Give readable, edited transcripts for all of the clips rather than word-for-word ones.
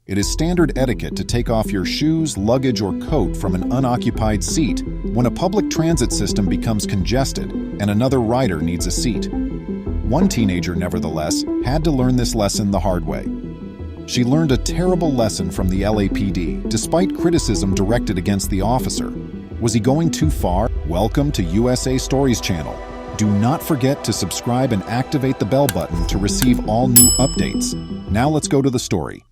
It is standard etiquette to take off your shoes, luggage, or coat from an unoccupied seat when a public transit system becomes congested and another rider needs a seat. One teenager, nevertheless, had to learn this lesson the hard way. She learned a terrible lesson from the LAPD, despite criticism directed against the officer. Was he going too far? Welcome to USA Stories channel. Do not forget to subscribe and activate the bell button to receive all new updates. Now let's go to the story.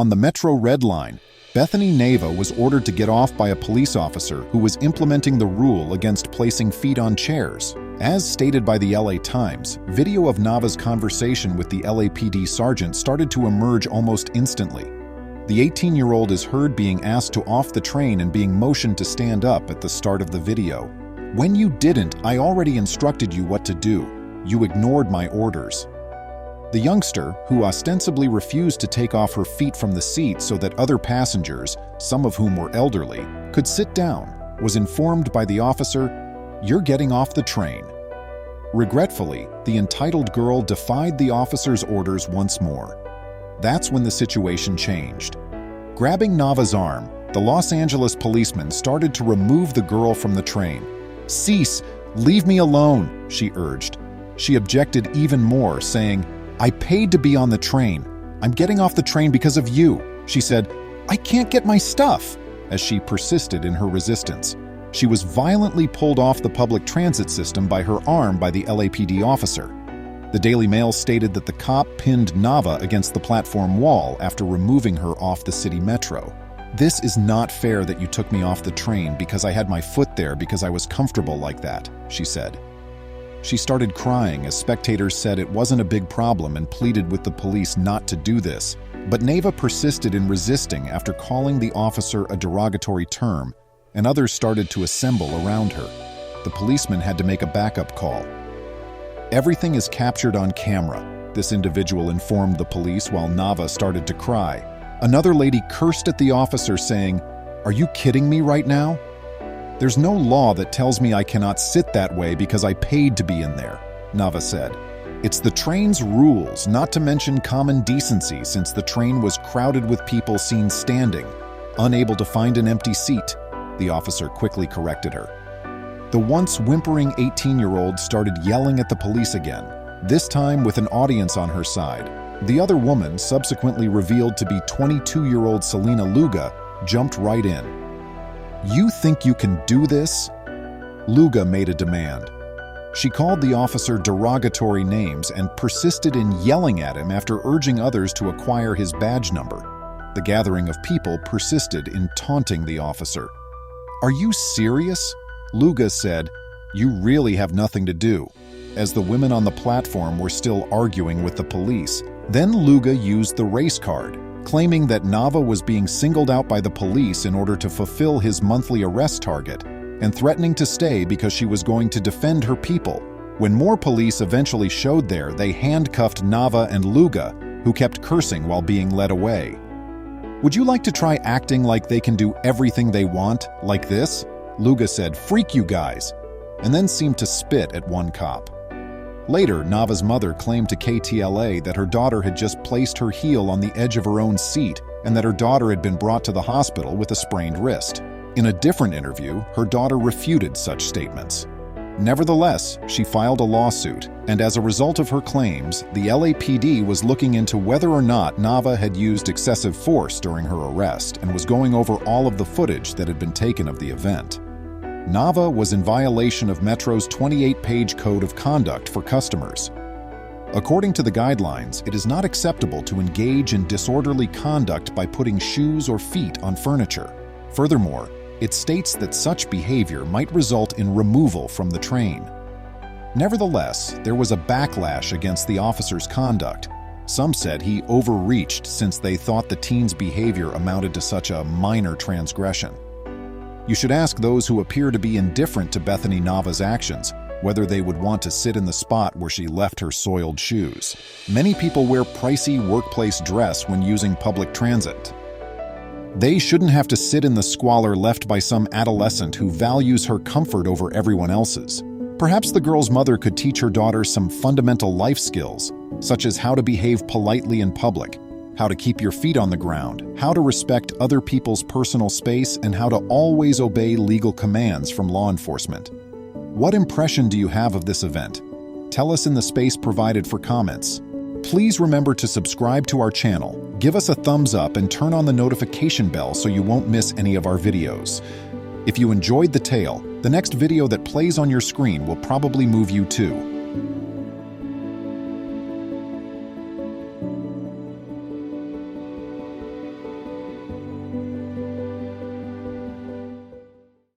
On the Metro Red Line, Bethany Nava was ordered to get off by a police officer who was implementing the rule against placing feet on chairs. As stated by the LA Times, video of Nava's conversation with the LAPD sergeant started to emerge almost instantly. The 18-year-old is heard being asked to off the train and being motioned to stand up at the start of the video. "When you didn't, I already instructed you what to do. You ignored my orders." The youngster, who ostensibly refused to take off her feet from the seat so that other passengers, some of whom were elderly, could sit down, was informed by the officer, "You're getting off the train." Regretfully, the entitled girl defied the officer's orders once more. That's when the situation changed. Grabbing Nava's arm, the Los Angeles policeman started to remove the girl from the train. "Cease! Leave me alone!" she urged. She objected even more, saying, "I paid to be on the train. I'm getting off the train because of you." She said, "I can't get my stuff," as she persisted in her resistance. She was violently pulled off the public transit system by her arm by the LAPD officer. The Daily Mail stated that the cop pinned Nava against the platform wall after removing her off the city metro. "This is not fair that you took me off the train because I had my foot there because I was comfortable like that," she said. She started crying as spectators said it wasn't a big problem and pleaded with the police not to do this. But Nava persisted in resisting after calling the officer a derogatory term, and others started to assemble around her. The policeman had to make a backup call. "Everything is captured on camera," this individual informed the police while Nava started to cry. Another lady cursed at the officer, saying, "Are you kidding me right now? There's no law that tells me I cannot sit that way because I paid to be in there," Nava said. "It's the train's rules, not to mention common decency, since the train was crowded with people seen standing, unable to find an empty seat," the officer quickly corrected her. The once whimpering 18-year-old started yelling at the police again, this time with an audience on her side. The other woman, subsequently revealed to be 22-year-old Selena Luga, jumped right in. "You think you can do this?" Luga made a demand. She called the officer derogatory names and persisted in yelling at him after urging others to acquire his badge number. The gathering of people persisted in taunting the officer. "Are you serious?" Luga said, "You really have nothing to do," as the women on the platform were still arguing with the police. Then Luga used the race card, claiming that Nava was being singled out by the police in order to fulfill his monthly arrest target, and threatening to stay because she was going to defend her people. When more police eventually showed there, they handcuffed Nava and Luga, who kept cursing while being led away. "Would you like to try acting like they can do everything they want, like this?" Luga said, "Freak you guys," and then seemed to spit at one cop. Later, Nava's mother claimed to KTLA that her daughter had just placed her heel on the edge of her own seat and that her daughter had been brought to the hospital with a sprained wrist. In a different interview, her daughter refuted such statements. Nevertheless, she filed a lawsuit, and as a result of her claims, the LAPD was looking into whether or not Nava had used excessive force during her arrest and was going over all of the footage that had been taken of the event. Nava was in violation of Metro's 28-page Code of Conduct for customers. According to the guidelines, it is not acceptable to engage in disorderly conduct by putting shoes or feet on furniture. Furthermore, it states that such behavior might result in removal from the train. Nevertheless, there was a backlash against the officer's conduct. Some said he overreached since they thought the teen's behavior amounted to such a minor transgression. You should ask those who appear to be indifferent to Bethany Nava's actions whether they would want to sit in the spot where she left her soiled shoes. Many people wear pricey workplace dress when using public transit. They shouldn't have to sit in the squalor left by some adolescent who values her comfort over everyone else's. Perhaps the girl's mother could teach her daughter some fundamental life skills, such as how to behave politely in public, how to keep your feet on the ground, how to respect other people's personal space, and how to always obey legal commands from law enforcement. What impression do you have of this event? Tell us in the space provided for comments. Please remember to subscribe to our channel, give us a thumbs up, and turn on the notification bell so you won't miss any of our videos. If you enjoyed the tale, the next video that plays on your screen will probably move you too.